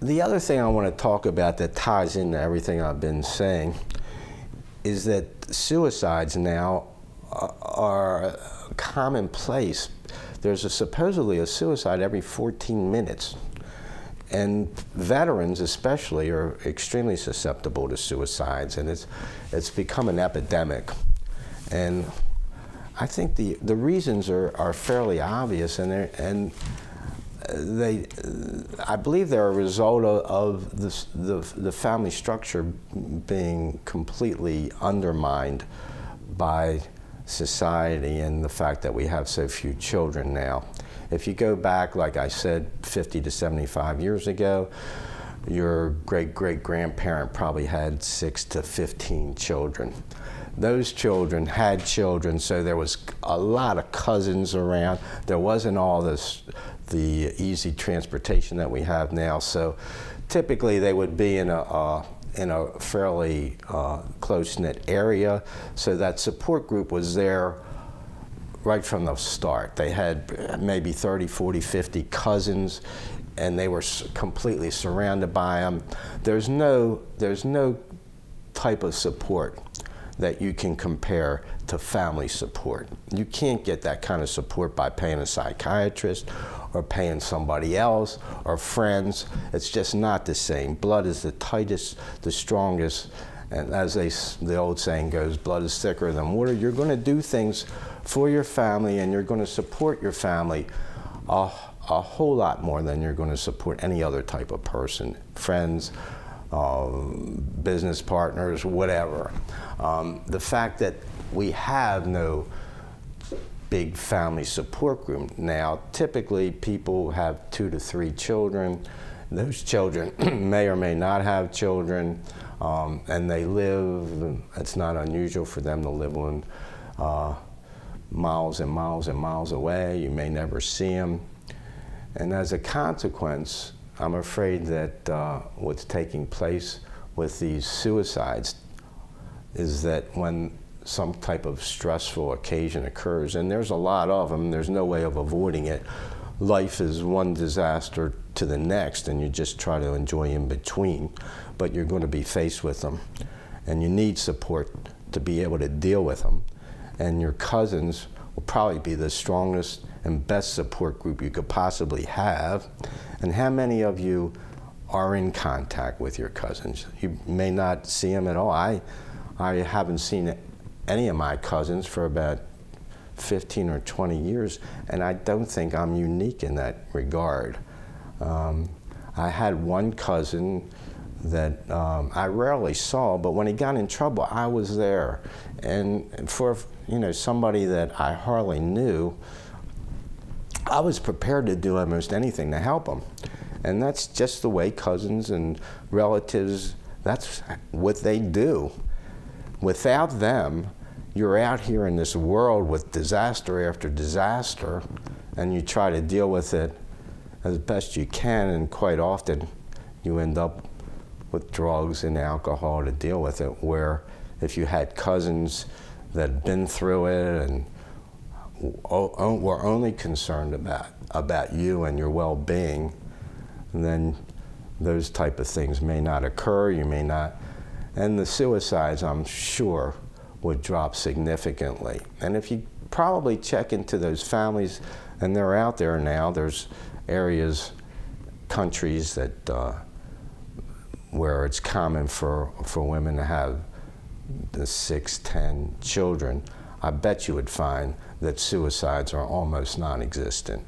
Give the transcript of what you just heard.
The other thing I want to talk about that ties into everything I've been saying is that suicides now are commonplace. There's supposedly a suicide every 14 minutes. And veterans especially are extremely susceptible to suicides, and it's become an epidemic. And I think the reasons are fairly obvious, and I believe they're a result of the family structure being completely undermined by society and the fact that we have so few children now. If you go back, like I said, 50 to 75 years ago, your great-great-grandparent probably had 6 to 15 children. Those children had children, so there was a lot of cousins around. There wasn't all the easy transportation that we have now. So typically they would be in a fairly close-knit area. So that support group was there right from the start. They had maybe 30, 40, 50 cousins, and they were completely surrounded by them. There's no type of support that you can compare to family support. You can't get that kind of support by paying a psychiatrist or paying somebody else or friends. It's just not the same. Blood is the tightest, the strongest, and as the old saying goes, blood is thicker than water. You're going to do things for your family, and you're going to support your family a whole lot more than you're going to support any other type of person, friends, business partners, whatever. The fact that we have no big family support group now, typically people have 2 to 3 children. Those children may or may not have children, and they live, it's not unusual for them to live on miles and miles and miles away. You may never see them. And as a consequence, I'm afraid that what's taking place with these suicides is that when some type of stressful occasion occurs, and there's a lot of them, there's no way of avoiding it. Life is one disaster to the next, and you just try to enjoy in between, but you're going to be faced with them, and you need support to be able to deal with them. And your cousins will probably be the strongest and best support group you could possibly have. And how many of you are in contact with your cousins? You may not see them at all. I haven't seen any of my cousins for about 15 or 20 years, and I don't think I'm unique in that regard. I had one cousin that I rarely saw, but when he got in trouble, I was there. And for somebody that I hardly knew, I was prepared to do almost anything to help him. And that's just the way cousins and relatives, that's what they do. Without them, you're out here in this world with disaster after disaster, and you try to deal with it as best you can, and quite often you end up with drugs and alcohol to deal with it, where if you had cousins that had been through it and were only concerned about you and your well-being, then those type of things may not occur, you may not, and the suicides, I'm sure, would drop significantly. And if you probably check into those families, and they're out there now, there's areas, countries that where it's common for women to have the 6, 10 children. I bet you would find that suicides are almost non-existent.